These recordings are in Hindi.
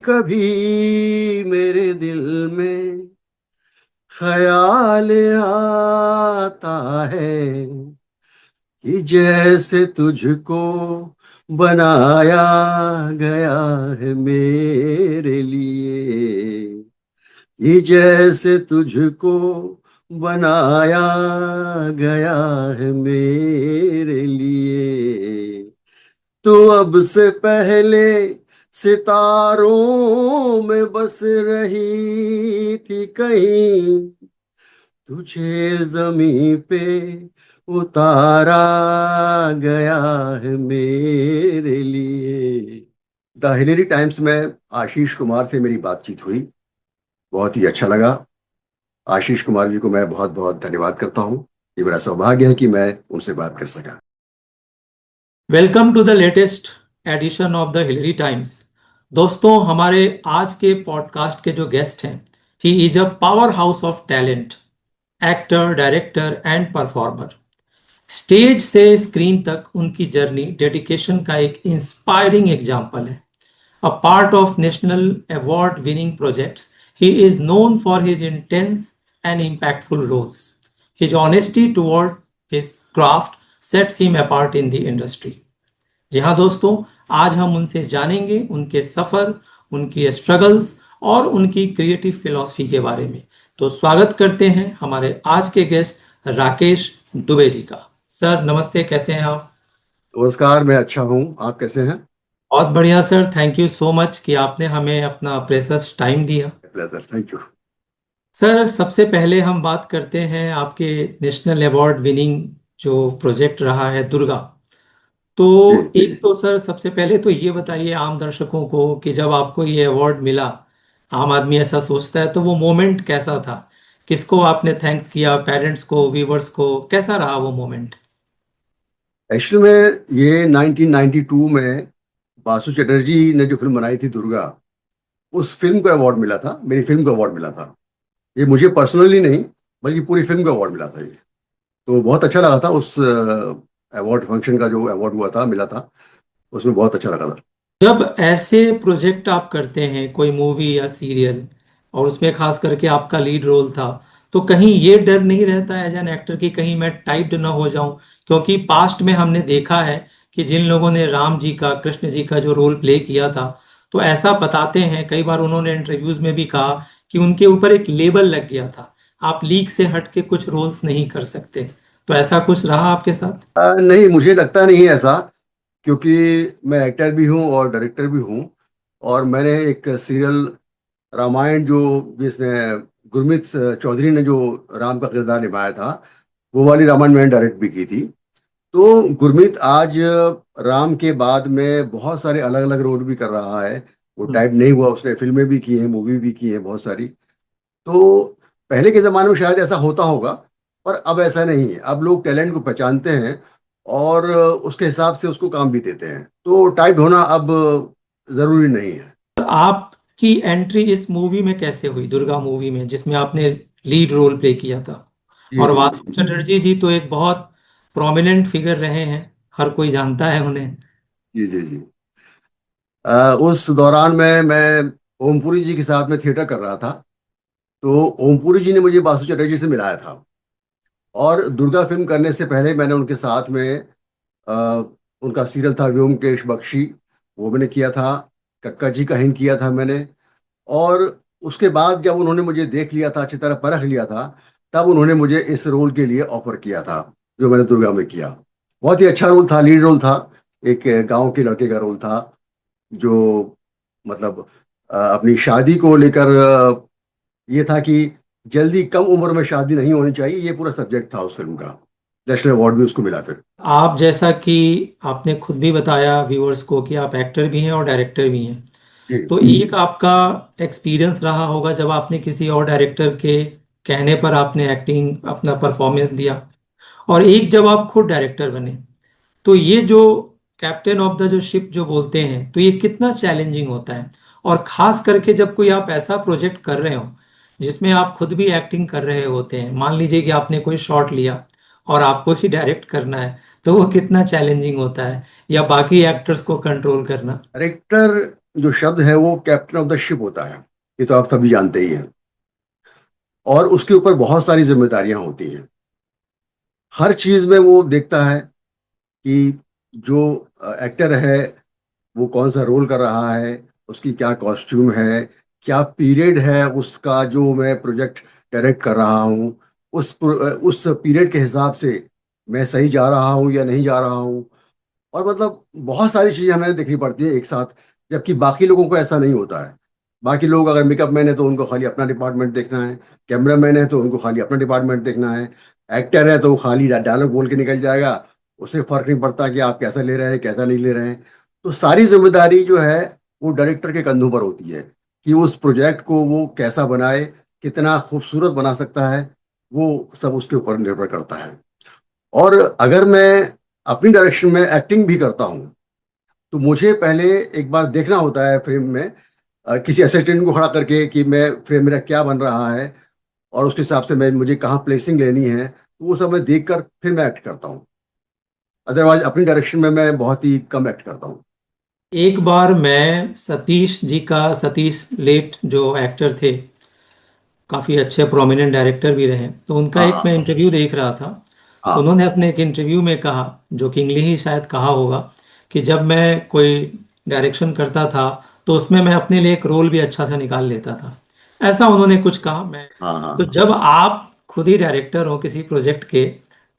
कभी मेरे दिल में ख्याल आता है कि जैसे तुझको बनाया गया है मेरे लिए। ये जैसे तुझको बनाया गया है मेरे लिए। तो अब से पहले सितारों में बस रही थी कहीं, तुझे जमीन पे उतारा गया है मेरे लिए। द हिलेरी टाइम्स में आशीष कुमार से मेरी बातचीत हुई, बहुत ही अच्छा लगा। आशीष कुमार जी को मैं बहुत बहुत धन्यवाद करता हूँ। ये मेरा सौभाग्य है कि मैं उनसे बात कर सका। Welcome to the latest edition of the Hillary times. दोस्तों, हमारे आज के पॉडकास्ट के जो गेस्ट हैं, he is a powerhouse of talent, actor, director and performer. Stage से स्क्रीन तक उनकी जर्नी डेडिकेशन का एक इंस्पायरिंग एग्जाम्पल है। A part of national award winning projects, he is known for his intense and impactful roles. His honesty toward his craft sets him apart in the industry. जी हाँ दोस्तों, आज हम उनसे जानेंगे उनके सफ़र, उनकी स्ट्रगल्स और उनकी क्रिएटिव फिलॉसफी के बारे में। तो स्वागत करते हैं हमारे आज के गेस्ट राकेश दुबे जी का। सर नमस्ते, कैसे हैं आप? नमस्कार, मैं अच्छा हूँ। आप कैसे हैं? बहुत बढ़िया sir, thank you so much कि आपने हमें अपना प्रेशियस टाइम दिया। Pleasure, thank you. सर सबसे पहले हम बात करते हैं आपके नेशनल अवार्ड विनिंग जो प्रोजेक्ट रहा है दुर्गा। तो जी, एक तो सर सबसे पहले तो ये बताइए आम दर्शकों को कि जब आपको ये अवार्ड मिला, आम आदमी ऐसा सोचता है, तो वो मोमेंट कैसा था? किसको आपने थैंक्स किया? पेरेंट्स को, व्यूवर्स को? कैसा रहा वो मोमेंट? एक्चुअली में ये 1992 में बासु चटर्जी ने जो फिल्म बनाई थी दुर्गा, उस फिल्म को अवार्ड मिला था। मेरी फिल्म को अवार्ड मिला था। ये मुझे पर्सनली नहीं, बल्कि पूरी फिल्म को अवार्ड मिला था ये। तो बहुत अच्छा लगा था। उस अवार्ड फंक्शन का जो अवार्ड हुआ था, मिला था, उसमें बहुत अच्छा लगा था। जब ऐसे प्रोजेक्ट आप करते हैं, कोई मूवी या सीरियल, और उसमें खास करके आपका लीड रोल था, तो कहीं ये डर नहीं रहता एज एन एक्टर कि कहीं मैं टाइप्ड ना हो जाऊं? क्योंकि पास्ट में हमने देखा है कि जिन लोगों ने राम जी का, कृष्ण जी का जो रोल प्ले किया था, तो ऐसा बताते हैं, कई बार उन्होंने इंटरव्यूज में भी कहा कि उनके ऊपर एक लेबल लग गया था, आप लीक से हट के कुछ रोल्स नहीं कर सकते। तो ऐसा कुछ रहा आपके साथ? नहीं, मुझे लगता नहीं है ऐसा, क्योंकि मैं एक्टर भी हूँ और डायरेक्टर भी हूँ। और मैंने एक सीरियल रामायण, जो जिसने गुरमीत चौधरी ने जो राम का किरदार निभाया था, वो वाली रामायण मैंने डायरेक्ट भी की थी। तो गुरमीत आज राम के बाद में बहुत सारे अलग अलग रोल भी कर रहा है। वो हम्म। टाइप नहीं हुआ, उसने फिल्में भी की हैं, मूवी भी की हैं बहुत सारी। तो पहले के ज़माने में शायद ऐसा होता होगा, पर अब ऐसा नहीं है। अब लोग टैलेंट को पहचानते हैं और उसके हिसाब से उसको काम भी देते हैं। तो टाइप होना अब ज़रूरी नहीं है। आपकी एंट्री इस मूवी में कैसे हुई, दुर्गा मूवी में जिसमें आपने लीड रोल प्ले किया था? जी और जी जी वासु चटर्जी जी तो एक बहुत प्रोमिनेंट फिगर रहे हैं, हर कोई जानता है उन्हें। जी जी जी। उस दौरान में मैं ओमपुरी जी के साथ में थिएटर कर रहा था। तो ओमपुरी जी ने मुझे बासु चटर्जी से मिलाया था। और दुर्गा फिल्म करने से पहले मैंने उनके साथ में अ, उनका सीरियल था व्योमकेश बख्शी, वो मैंने किया था। कक्का जी का हिंद किया था मैंने। और उसके बाद जब उन्होंने मुझे देख लिया था, अच्छी तरह परख लिया था, तब उन्होंने मुझे इस रोल के लिए ऑफर किया था, जो मैंने दुर्गा में किया। बहुत ही अच्छा रोल था, लीड रोल था। एक गांव के लड़के का रोल था, जो मतलब अपनी शादी को लेकर ये था कि जल्दी कम उम्र में शादी नहीं होनी चाहिए। ये पूरा सब्जेक्ट था उस फिल्म का। नेशनल अवार्ड भी उसको मिला फिर। आप जैसा कि आपने खुद भी बताया व्यूअर्स को कि आप एक्टर भी हैं और डायरेक्टर भी हैं, जी तो एक आपका एक्सपीरियंस रहा होगा जब आपने किसी और डायरेक्टर के कहने पर आपने एक्टिंग, अपना परफॉर्मेंस दिया, और एक जब आप खुद डायरेक्टर बने, तो ये जो कैप्टन ऑफ द जो शिप जो बोलते हैं, तो ये कितना चैलेंजिंग होता है? और खास करके जब कोई आप ऐसा प्रोजेक्ट कर रहे हो जिसमें आप खुद भी एक्टिंग कर रहे होते हैं, मान लीजिए कि आपने कोई शॉट लिया और आपको ही डायरेक्ट करना है, तो वो कितना चैलेंजिंग होता है, या बाकी एक्टर्स को कंट्रोल करना? डायरेक्टर जो शब्द है वो कैप्टन ऑफ द शिप होता है। ये तो आप सभी जानते ही हैं। और उसके ऊपर बहुत सारी जिम्मेदारियां होती हैं। हर चीज में वो देखता है कि जो एक्टर है वो कौन सा रोल कर रहा है, उसकी क्या कॉस्ट्यूम है, क्या पीरियड है उसका जो मैं प्रोजेक्ट डायरेक्ट कर रहा हूँ, उस पीरियड के हिसाब से मैं सही जा रहा हूँ या नहीं जा रहा हूँ। और मतलब बहुत सारी चीजें हमें देखनी पड़ती है एक साथ, जबकि बाकी लोगों को ऐसा नहीं होता है। बाकी लोग अगर मेकअप मैन है तो उनको खाली अपना डिपार्टमेंट देखना है, कैमरा मैन है तो उनको खाली अपना डिपार्टमेंट देखना है, एक्टर है तो वो खाली डायलॉग बोल के निकल जाएगा, उसे फर्क नहीं पड़ता कि आप कैसा ले रहे हैं कैसा नहीं ले रहे हैं। तो सारी जिम्मेदारी जो है वो डायरेक्टर के कंधों पर होती है कि उस प्रोजेक्ट को वो कैसा बनाए, कितना खूबसूरत बना सकता है, वो सब उसके ऊपर निर्भर करता है। और अगर मैं अपनी डायरेक्शन में एक्टिंग भी करता हूँ तो मुझे पहले एक बार देखना होता है फ्रेम में, किसी असिस्टेंट को खड़ा करके कि मैं फ्रेम मेरा क्या बन रहा है और उसके हिसाब से मैं मुझे कहाँ प्लेसिंग लेनी है, तो वो सब मैं देख कर फिर मैं एक्ट करता हूँ। अदरवाइज अपनी डायरेक्शन में मैं बहुत ही कम एक्ट करता हूँ। एक बार मैं सतीश जी का, सतीश लेट जो एक्टर थे, काफ़ी अच्छे प्रोमिनेंट डायरेक्टर भी रहे, तो उनका हाँ एक मैं हाँ इंटरव्यू देख रहा था। तो हाँ उन्होंने अपने एक इंटरव्यू में कहा, जो कि इंग्लिश ही शायद कहा होगा, कि जब मैं कोई डायरेक्शन करता था तो उसमें मैं अपने लिए एक रोल भी अच्छा सा निकाल लेता था। ऐसा उन्होंने कुछ कहा। मैं, हाँ हाँ तो हाँ। जब आप खुद ही डायरेक्टर हो किसी प्रोजेक्ट के,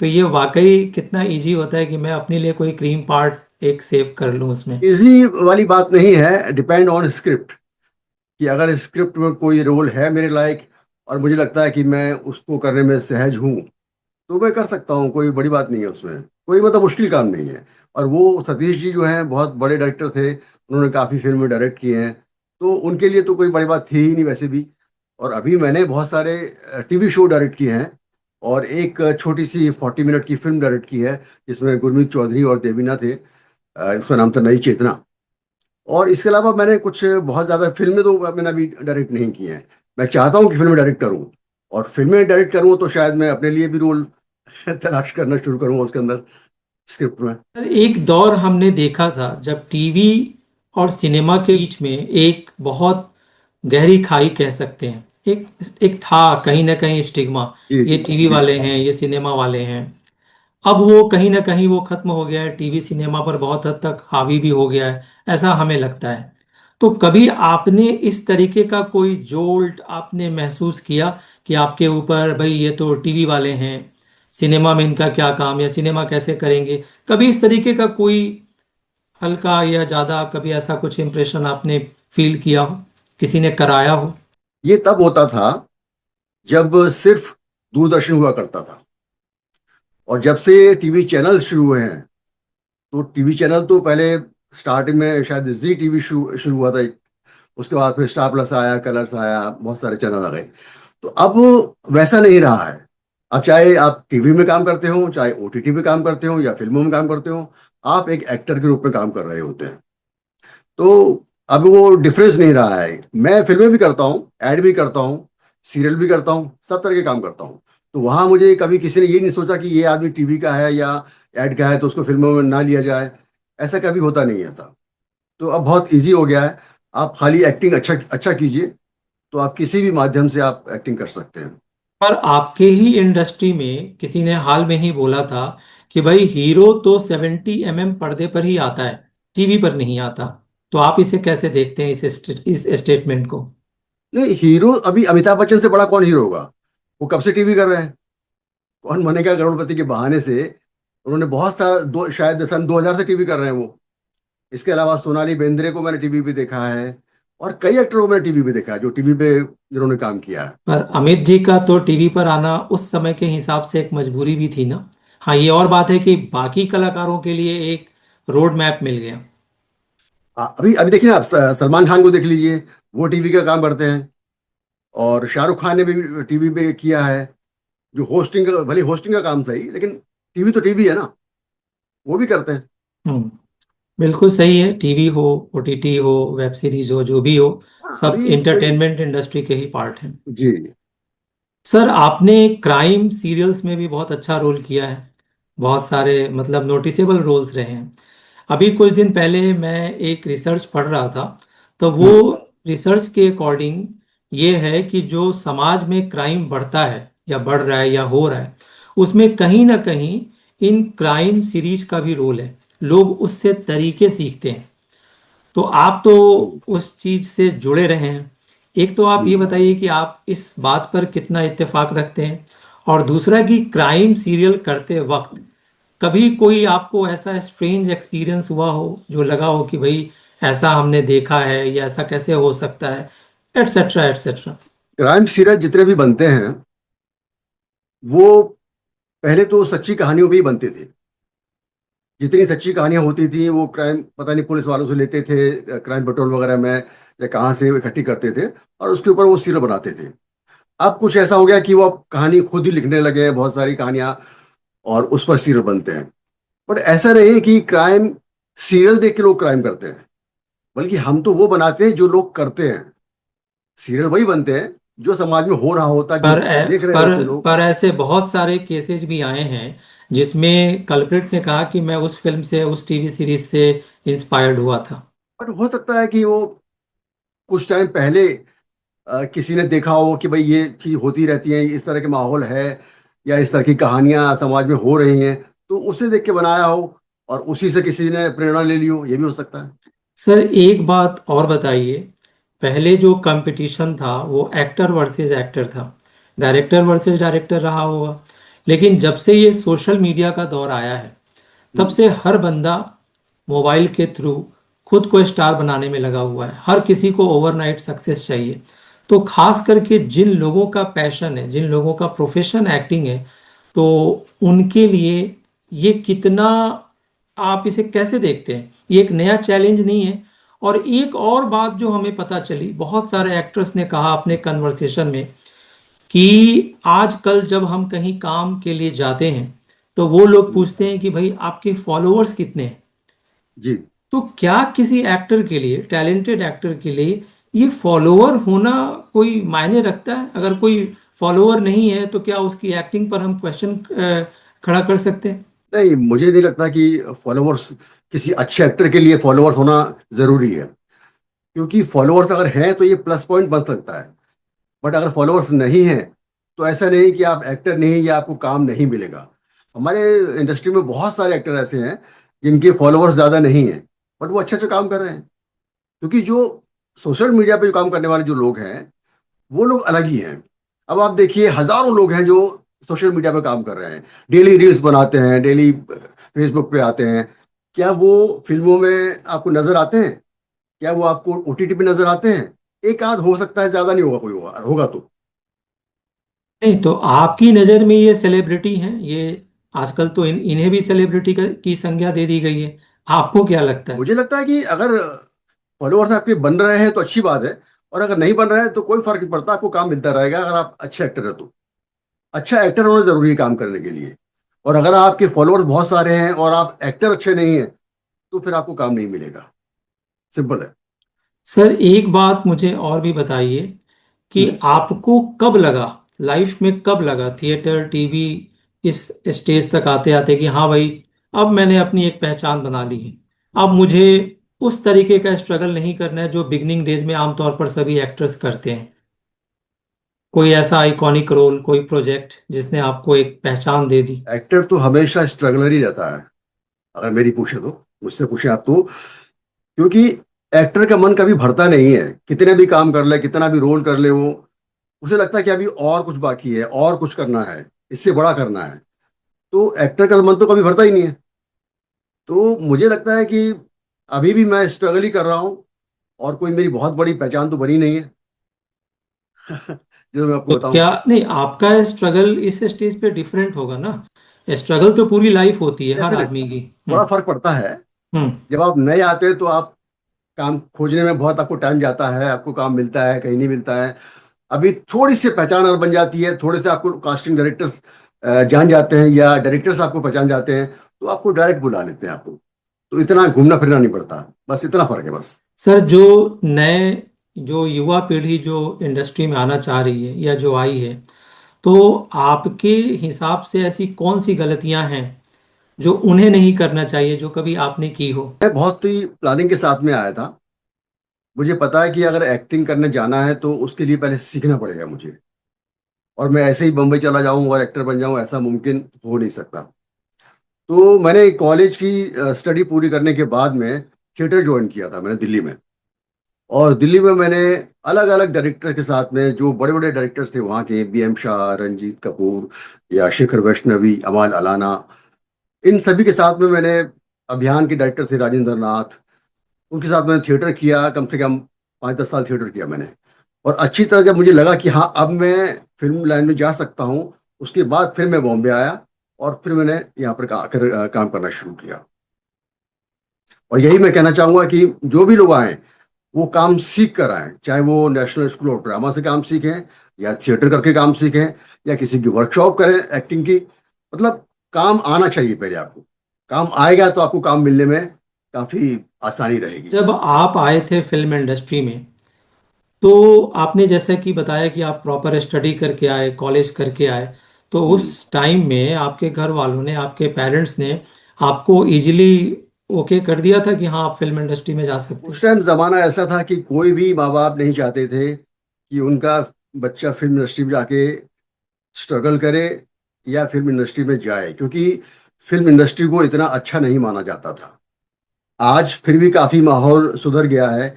तो ये वाकई कितना इजी होता है कि मैं अपने लिए कोई क्रीम पार्ट एक सेव कर लूँ उसमें। इजी वाली बात नहीं है, डिपेंड ऑन स्क्रिप्ट। कि अगर स्क्रिप्ट में कोई रोल है मेरे लायक और मुझे लगता है कि मैं उसको करने में सहज हूँ तो मैं कर सकता हूँ, कोई बड़ी बात नहीं है उसमें, कोई मतलब मुश्किल काम नहीं है। और वो सतीश जी जो हैं बहुत बड़े डायरेक्टर थे, उन्होंने काफ़ी फिल्में डायरेक्ट की हैं, तो उनके लिए तो कोई बड़ी बात थी ही नहीं वैसे भी। और अभी मैंने बहुत सारे टीवी शो डायरेक्ट किए हैं और एक छोटी सी 40 मिनट की फिल्म डायरेक्ट की है जिसमें गुरमीत चौधरी और देवीना थे। उसका नाम था नई चेतना। और इसके अलावा मैंने कुछ बहुत ज़्यादा फिल्में तो मैंने अभी डायरेक्ट नहीं की हैं। मैं चाहता हूँ कि फिल्में डायरेक्ट करूँ, और फिल्में डायरेक्ट करूँ तो शायद मैं अपने लिए भी रोल तलाश करना शुरू करूँगा उसके अंदर, स्क्रिप्ट में। एक दौर हमने देखा था जब टीवी और सिनेमा के बीच में एक बहुत गहरी खाई कह सकते हैं, एक एक था कहीं ना कहीं स्टिग्मा, जी ये जी टीवी जी। वाले हैं, ये सिनेमा वाले हैं। अब वो कहीं ना कहीं वो खत्म हो गया है, टीवी सिनेमा पर बहुत हद तक हावी भी हो गया है, ऐसा हमें लगता है। तो कभी आपने इस तरीके का कोई जोल्ट आपने महसूस किया कि आपके ऊपर, भाई ये तो टीवी वाले हैं, सिनेमा में इनका क्या काम, या सिनेमा कैसे करेंगे? कभी इस तरीके का कोई हल्का या ज्यादा, कभी ऐसा कुछ इम्प्रेशन आपने फील किया हो, किसी ने कराया हो? ये तब होता था जब सिर्फ दूरदर्शन हुआ करता था। और जब से टीवी चैनल शुरू हुए हैं, तो टीवी चैनल तो पहले स्टार्टिंग में शायद जी टीवी शुरू शुरू हुआ था। उसके बाद फिर स्टार प्लस आया, कलर्स आया, बहुत सारे चैनल आ गए। तो अब वैसा नहीं रहा है। अब चाहे आप टीवी में काम करते हो, चाहे ओटीटी पे काम करते हो या फिल्मों में काम करते हो, आप एक एक्टर के रूप में काम कर रहे होते हैं। तो अब वो डिफरेंस नहीं रहा है। मैं फिल्में भी करता हूँ, एड भी करता हूँ, सीरियल भी करता हूँ, सब तरह के काम करता हूँ। तो वहां मुझे कभी किसी ने ये नहीं सोचा कि ये आदमी टीवी का है या एड का है तो उसको फिल्मों में ना लिया जाए। ऐसा कभी होता नहीं है ऐसा। तो अब बहुत इजी हो गया है। आप खाली एक्टिंग अच्छा अच्छा कीजिए, तो आप किसी भी माध्यम से आप एक्टिंग कर सकते हैं। पर आपके ही इंडस्ट्री में किसी ने हाल में ही बोला था कि भाई हीरो तो 70 mm पर्दे पर ही आता है, टीवी पर नहीं आता। तो आप इसे कैसे देखते हैं, इस स्टेटमेंट को? नहीं, हीरो अभी अमिताभ बच्चन से बड़ा कौन हीरो होगा? वो कब से टीवी कर रहे हैं। कौन बनेगा करोड़पति के बहाने से उन्होंने बहुत सारा, दो शायद सन 2000 से टीवी कर रहे हैं वो। इसके अलावा सोनाली बेंद्रे को मैंने टीवी पे देखा है, और कई एक्टरों को मैंने टीवी पे देखा है जो टीवी पे जिन्होंने काम किया है। पर अमित जी का तो टीवी पर आना उस समय के हिसाब से एक मजबूरी भी थी ना। हाँ, ये और बात है कि बाकी कलाकारों के लिए एक रोड मैप मिल गया। अभी अभी देखिए ना, आप सलमान खान को देख लीजिए, वो टीवी का काम करते हैं। और शाहरुख खान ने भी टीवी पे किया है, जो होस्टिंग का, भले होस्टिंग का काम सही, लेकिन टीवी तो टीवी है ना, वो भी करते हैं। हम्म, बिल्कुल सही है। टीवी हो, ओटीटी हो, वेब सीरीज हो, जो भी हो, हाँ, सब अभी कोई। इंटरटेनमेंट इंडस्ट्री के ही पार्ट हैं। जी। सर, आपने क्राइम सीरियल्स में भी बहुत अच्छा रोल किया है, बहुत सारे मतलब नोटिसेबल रोल्स रहे हैं। अभी कुछ दिन पहले मैं एक रिसर्च पढ़ रहा था, तो वो हम्म। रिसर्च के अकॉर्डिंग ये है कि जो समाज में क्राइम बढ़ता है या बढ़ रहा है या हो रहा है, उसमें कहीं ना कहीं इन क्राइम सीरीज का भी रोल है। लोग उससे तरीके सीखते हैं। तो आप तो हम्म। उस चीज से जुड़े रहे हैं। एक तो आप ये हम्म। बताइए कि आप इस बात पर कितना इत्तेफाक रखते हैं, और दूसरा कि क्राइम सीरियल करते वक्त कभी कोई आपको ऐसा स्ट्रेंज एक्सपीरियंस हुआ हो जो लगा हो कि भाई ऐसा हमने देखा है या ऐसा कैसे हो सकता है, एटसेट्रा एटसेट्रा। क्राइम सीरियल जितने भी बनते हैं वो पहले तो सच्ची कहानियों पे ही बनते थे। जितनी सच्ची कहानियां होती थी वो क्राइम पता नहीं पुलिस वालों से लेते थे, क्राइम पेट्रोल वगैरह में या कहाँ से इकट्ठी करते थे और उसके ऊपर वो सीरियल बनाते थे। अब कुछ ऐसा हो गया कि वो अब कहानी खुद ही लिखने लगे हैं, बहुत सारी कहानियां, और उस पर सीरियल बनते हैं। बट ऐसा नहीं कि क्राइम सीरियल देख के लोग क्राइम करते हैं, बल्कि हम तो वो बनाते हैं जो लोग करते हैं। सीरियल वही बनते हैं जो समाज में हो रहा होता है, जो पर देख रहे पर होते हैं लोग। पर ऐसे बहुत सारे केसेस भी आए हैं जिसमें कल्प्रिट ने कहा कि मैं उस फिल्म से, उस टीवी सीरीज से इंस्पायर्ड हुआ था। बट हो सकता है कि वो कुछ टाइम पहले किसी ने देखा हो कि भाई ये चीज होती रहती है, इस तरह के माहौल है या इस तरह की कहानियां समाज में हो रही हैं, तो उसे देख के बनाया हो और उसी से किसी ने प्रेरणा ले ली हो, ये भी हो सकता है। सर एक बात और बताइए, पहले जो कंपटीशन था वो एक्टर वर्सेस एक्टर था, डायरेक्टर वर्सेस डायरेक्टर रहा होगा। लेकिन जब से ये सोशल मीडिया का दौर आया है, तब हम्म। से हर बंदा मोबाइल के थ्रू खुद को स्टार बनाने में लगा हुआ है। हर किसी को ओवरनाइट सक्सेस चाहिए। तो खास करके जिन लोगों का पैशन है, जिन लोगों का प्रोफेशन एक्टिंग है, तो उनके लिए ये कितना, आप इसे कैसे देखते हैं? ये एक नया चैलेंज नहीं है? और एक और बात जो हमें पता चली, बहुत सारे एक्टर्स ने कहा अपने कन्वर्सेशन में कि आजकल जब हम कहीं काम के लिए जाते हैं तो वो लोग हम्म। पूछते हैं कि भाई आपके फॉलोअर्स कितने हैं। जी। तो क्या किसी एक्टर के लिए, टैलेंटेड एक्टर के लिए, ये फॉलोअर होना कोई मायने रखता है? अगर कोई फॉलोअर नहीं है तो क्या उसकी एक्टिंग पर हम क्वेश्चन खड़ा कर सकते हैं? नहीं, मुझे नहीं लगता कि फॉलोअर्स, किसी अच्छे एक्टर के लिए फॉलोअर्स होना जरूरी है। क्योंकि फॉलोअर्स अगर हैं तो ये प्लस पॉइंट बन सकता है। बट अगर फॉलोअर्स नहीं हैं तो ऐसा नहीं कि आप एक्टर नहीं या आपको काम नहीं मिलेगा। हमारे इंडस्ट्री में बहुत सारे एक्टर ऐसे हैं जिनके फॉलोअर्स ज़्यादा नहीं हैं, बट वो अच्छे अच्छे काम कर रहे हैं। क्योंकि जो सोशल मीडिया पे जो काम करने वाले जो लोग हैं वो लोग अलग ही हैं। अब आप देखिए, हजारों लोग हैं जो सोशल मीडिया पे काम कर रहे हैं, डेली रील्स बनाते हैं, डेली फेसबुक पे आते हैं। क्या वो फिल्मों में आपको नजर आते हैं? क्या वो आपको ओटीटी पे नजर आते हैं? एक आध हो सकता है, ज्यादा नहीं होगा, कोई होगा, होगा तो। नहीं तो आपकी नज़र में ये सेलिब्रिटी हैं, ये आजकल तो इन्हें भी सेलिब्रिटी की संज्ञा दे दी गई है। आपको क्या लगता है? मुझे लगता है कि अगर फॉलोअर्स आपके बन रहे हैं तो अच्छी बात है, और अगर नहीं बन रहे हैं तो कोई फर्क नहीं पड़ता, आपको काम मिलता रहेगा अगर आप अच्छे एक्टर है तो। अच्छा एक्टर होना जरूरी है काम करने के लिए। और अगर आपके फॉलोअर्स बहुत सारे हैं और आप एक्टर अच्छे नहीं हैं तो फिर आपको काम नहीं मिलेगा। सिंपल है। सर एक बात मुझे और भी बताइए कि हम्म। आपको कब लगा, लाइफ में कब लगा, थिएटर, टीवी, इस स्टेज तक आते आते कि हाँ भाई, अब मैंने अपनी एक पहचान बना ली है, अब मुझे उस तरीके का स्ट्रगल नहीं करना है जो बिगनिंग डेज में आमतौर पर सभी एक्टर्स करते हैं? कोई ऐसा आइकॉनिक रोल, कोई प्रोजेक्ट जिसने आपको एक पहचान दे दी? एक्टर तो हमेशा स्ट्रगलर ही रहता है, अगर मेरी पूछे तो, मुझसे पूछे आप तो। क्योंकि एक्टर का मन कभी भरता नहीं है, कितने भी काम कर ले, कितना भी रोल कर ले वो, उसे लगता है कि अभी और कुछ बाकी है, और कुछ करना है, इससे बड़ा करना है। तो एक्टर का मन तो कभी भरता ही नहीं है। तो मुझे लगता है कि अभी भी मैं स्ट्रगल ही कर रहा हूँ, और कोई मेरी बहुत बड़ी पहचान तो बनी नहीं है। जो मैं आपको तो बताऊं। क्या नहीं, आपका स्ट्रगल इस स्टेज पे डिफरेंट होगा ना? स्ट्रगल तो पूरी लाइफ होती है हर डेफिनेटली आदमी की। थोड़ा फर्क पड़ता है। हम्म। जब आप नए आते हैं तो आप काम खोजने में बहुत आपको टाइम जाता है, आपको काम मिलता है, कहीं नहीं मिलता है। अभी थोड़ी सी पहचान और बन जाती है, थोड़े से आपको कास्टिंग डायरेक्टर्स जान जाते हैं या डायरेक्टर्स आपको पहचान जाते हैं, तो आपको डायरेक्ट बुला लेते हैं आपको। तो इतना घूमना फिरना नहीं पड़ता, बस इतना फर्क है बस। सर जो नए, जो युवा पीढ़ी जो इंडस्ट्री में आना चाह रही है या जो आई है, तो आपके हिसाब से ऐसी कौन सी गलतियां हैं जो उन्हें नहीं करना चाहिए, जो कभी आपने की हो? मैं बहुत ही प्लानिंग के साथ में आया था। मुझे पता है कि अगर एक्टिंग करने जाना है तो उसके लिए पहले सीखना पड़ेगा मुझे। और मैं ऐसे ही बम्बई चला जाऊं और एक्टर बन जाऊं, ऐसा मुमकिन हो नहीं सकता। तो मैंने कॉलेज की स्टडी पूरी करने के बाद में थिएटर ज्वाइन किया था मैंने दिल्ली में। और दिल्ली में मैंने अलग अलग डायरेक्टर के साथ में, जो बड़े बड़े डायरेक्टर्स थे वहाँ के, बीएम शाह, रंजीत कपूर या शेखर वैष्णवी, अमाल अलाना, इन सभी के साथ में मैंने, अभियान के डायरेक्टर थे राजेंद्र नाथ, उनके साथ मैंने थिएटर किया। कम से कम 5-10 साल थिएटर किया मैंने। और अच्छी तरह जब मुझे लगा कि हाँ अब मैं फिल्म लाइन में जा सकता हूँ, उसके बाद फिर मैं बॉम्बे आया और फिर मैंने यहाँ पर आकर काम करना शुरू किया। और यही मैं कहना चाहूंगा कि जो भी लोग आए वो काम सीख कर आए, चाहे वो नेशनल स्कूल ऑफ ड्रामा से काम सीखें या थिएटर करके काम सीखें या किसी की वर्कशॉप करें एक्टिंग की। मतलब काम आना चाहिए पहले आपको। काम आएगा तो आपको काम मिलने में काफी आसानी रहेगी। जब आप आए थे फिल्म इंडस्ट्री में, तो आपने जैसे कि बताया कि आप प्रॉपर स्टडी करके आए, कॉलेज करके आए, तो उस हम्म। टाइम में आपके घर वालों ने, आपके पेरेंट्स ने आपको इजीली ओके कर दिया था कि हाँ आप फिल्म इंडस्ट्री में जा सकते उस हैं? टाइम जमाना ऐसा था कि कोई भी माँ बाप नहीं चाहते थे कि उनका बच्चा फिल्म इंडस्ट्री में जाके स्ट्रगल करे या फिल्म इंडस्ट्री में जाए, क्योंकि फिल्म इंडस्ट्री को इतना अच्छा नहीं माना जाता था। आज फिर भी काफी माहौल सुधर गया है।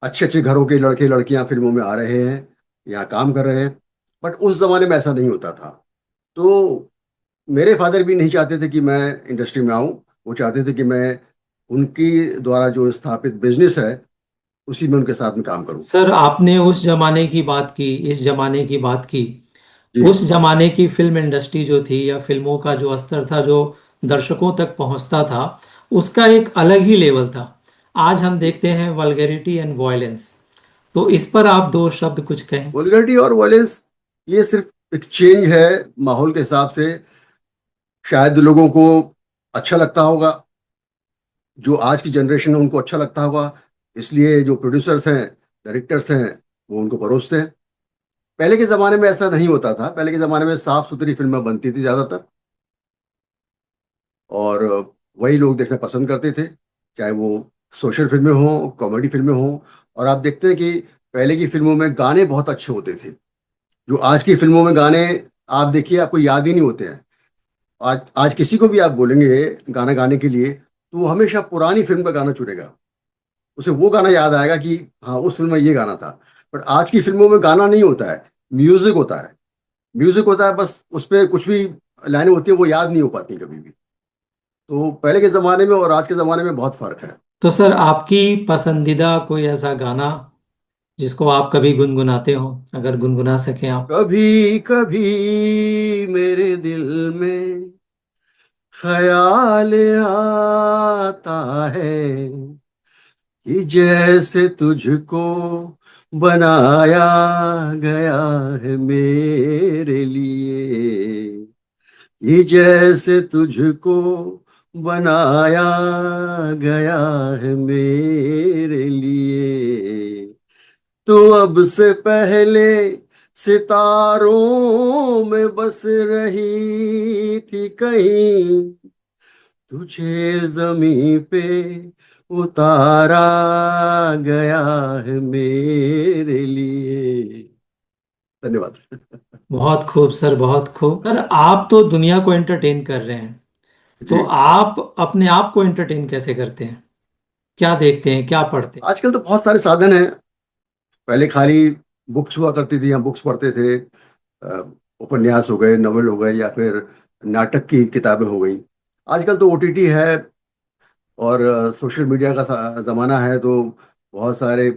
अच्छे अच्छे घरों के लड़के लड़कियां फिल्मों में आ रहे हैं, यहाँ काम कर रहे हैं। बट उस जमाने में ऐसा नहीं होता था। तो मेरे फादर भी नहीं चाहते थे कि मैं इंडस्ट्री में आऊं। वो चाहते थे कि मैं उनकी द्वारा जो स्थापित बिजनेस है उसी में उनके साथ में काम करूं। सर, आपने उस जमाने की बात की, इस जमाने की बात की। जी। उस जमाने की फिल्म इंडस्ट्री जो थी, या फिल्मों का जो स्तर था, जो दर्शकों तक पहुंचता था, उसका एक अलग ही लेवल था। आज हम जी। देखते हैं वल्गैरिटी एंड वॉयलेंस। तो इस पर आप दो शब्द कुछ कहें। वल्गैरिटी और वॉयलेंस, ये सिर्फ एक चेंज है माहौल के हिसाब से। शायद लोगों को अच्छा लगता होगा, जो आज की जनरेशन है उनको अच्छा लगता होगा, इसलिए जो प्रोड्यूसर्स हैं, डायरेक्टर्स हैं, वो उनको परोसते हैं। पहले के ज़माने में ऐसा नहीं होता था। पहले के ज़माने में साफ सुथरी फिल्में बनती थी ज़्यादातर, और वही लोग देखना पसंद करते थे, चाहे वो सोशल फिल्में हों, कॉमेडी फिल्में हों। और आप देखते हैं कि पहले की फिल्मों में गाने बहुत अच्छे होते थे। जो आज की फिल्मों में गाने, आप देखिए आपको याद ही नहीं होते हैं। आज आज किसी को भी आप बोलेंगे गाना गाने के लिए तो वो हमेशा पुरानी फिल्म का गाना चुनेगा। उसे वो गाना याद आएगा कि हाँ उस फिल्म में ये गाना था। बट आज की फिल्मों में गाना नहीं होता है, म्यूजिक होता है। म्यूजिक होता है, बस उस पर कुछ भी लाइनें होती है वो याद नहीं हो पाती कभी भी। तो पहले के ज़माने में और आज के ज़माने में बहुत फर्क है। तो सर, आपकी पसंदीदा कोई ऐसा गाना जिसको आप कभी गुनगुनाते हो, अगर गुनगुना सकें आप? कभी कभी मेरे दिल में ख्याल आता है कि जैसे तुझको बनाया गया है मेरे लिए, ये जैसे तुझको बनाया गया है मेरे लिए। तो अब से पहले सितारों में बस रही थी कहीं, तुझे जमीन पे उतारा गया है मेरे लिए। धन्यवाद। बहुत खूब सर, बहुत खूब सर। आप तो दुनिया को एंटरटेन कर रहे हैं, तो जी। आप अपने आप को एंटरटेन कैसे करते हैं? क्या देखते हैं, क्या पढ़ते हैं? आजकल तो बहुत सारे साधन हैं। पहले खाली बुक्स हुआ करती थी, हम बुक्स पढ़ते थे। उपन्यास हो गए, नॉवेल हो गए, या फिर नाटक की किताबें हो गई। आजकल तो ओटीटी है और सोशल मीडिया का ज़माना है। तो बहुत सारे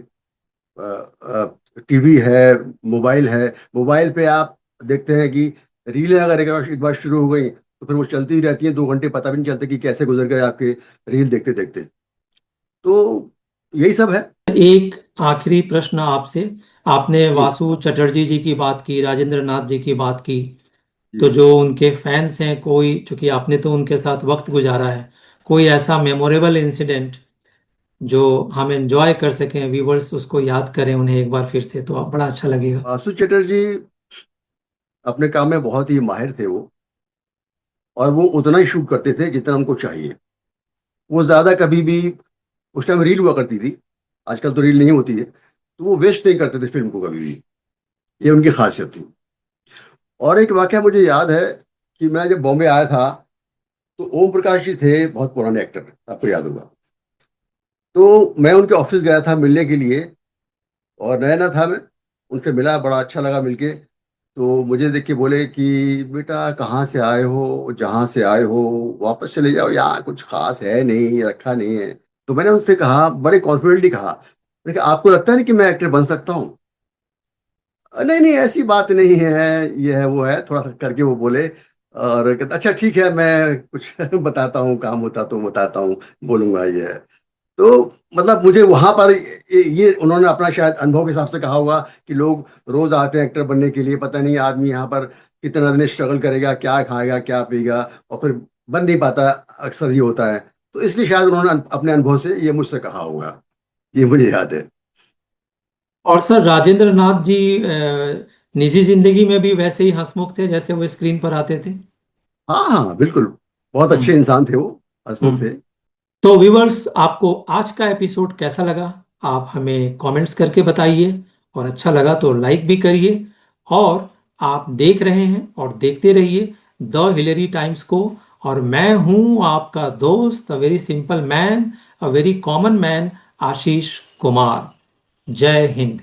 टीवी है, मोबाइल है। मोबाइल पे आप देखते हैं कि रीलें अगर एक बार शुरू हो गई तो फिर वो चलती ही रहती हैं 2 घंटे, पता भी नहीं चलता कि कैसे गुजर गए आपके रील देखते देखते। तो यही सब है। एक आखिरी प्रश्न आपसे। आपने जी। वासु चटर्जी जी की बात की, राजेंद्र नाथ जी की बात की। तो जी। जो उनके फैंस हैं, कोई, चूंकि आपने तो उनके साथ वक्त गुजारा है, कोई ऐसा मेमोरेबल इंसिडेंट जो हम एंजॉय कर सकें, व्यूवर्स उसको याद करें उन्हें एक बार फिर से, तो आप बड़ा अच्छा लगेगा। वासु चटर्जी अपने काम में बहुत ही माहिर थे वो। और वो उतना ही शूट करते थे जितना उनको चाहिए। वो ज्यादा कभी भी, उस टाइम रील हुआ करती थी, आजकल तो रील नहीं होती है, तो वो वेस्ट नहीं करते थे फिल्म को कभी भी। ये उनकी खासियत थी। और एक वाकया मुझे याद है कि मैं जब बॉम्बे आया था, तो ओम प्रकाश जी थे, बहुत पुराने एक्टर, आपको याद होगा। तो मैं उनके ऑफिस गया था मिलने के लिए, और नया नया था मैं। उनसे मिला, बड़ा अच्छा लगा मिलके। तो मुझे देख के बोले कि बेटा कहाँ से आए हो, जहाँ से आए हो वापस चले जाओ, यहाँ कुछ खास है नहीं, रखा नहीं है। तो मैंने उनसे कहा, बड़े कॉन्फिडेंटली कहा, मैंने कहा आपको लगता है ना कि मैं एक्टर बन सकता हूँ? नहीं नहीं, ऐसी बात नहीं है, ये है वो है, थोड़ा सा करके वो बोले। और कहते अच्छा ठीक है, मैं कुछ बताता हूँ, काम होता तो बताता हूँ, बोलूंगा ये है। तो मतलब मुझे वहां पर ये उन्होंने अपना शायद अनुभव के हिसाब से कहा होगा कि लोग रोज आते हैं एक्टर बनने के लिए, पता नहीं आदमी यहाँ पर कितना दिन स्ट्रगल करेगा, क्या खाएगा क्या पिएगा, और फिर बन नहीं पाता, अक्सर ये होता है। तो इसलिए शायद उन्होंने अपने अनुभव से ये मुझसे कहा होगा, ये मुझे याद है। और सर राजेंद्र नाथ जी निजी जिंदगी में भी वैसे ही हंसमुख थे जैसे वो स्क्रीन पर आते थे। हाँ हाँ बिल्कुल, बहुत अच्छे हम्म। इंसान थे वो, हंसमुख हम्म। थे। तो व्यूवर्स, आपको आज का एपिसोड कैसा लगा? आप हमें कमेंट्स करके बताइए, और अच्छा लगा तो लाइक भी करिए। और आप देख रहे हैं और देखते रहिए द हिलेरी टाइम्स को। और मैं हूं आपका दोस्त, a very simple man, a very common man, Ashish Kumar. जय हिंद।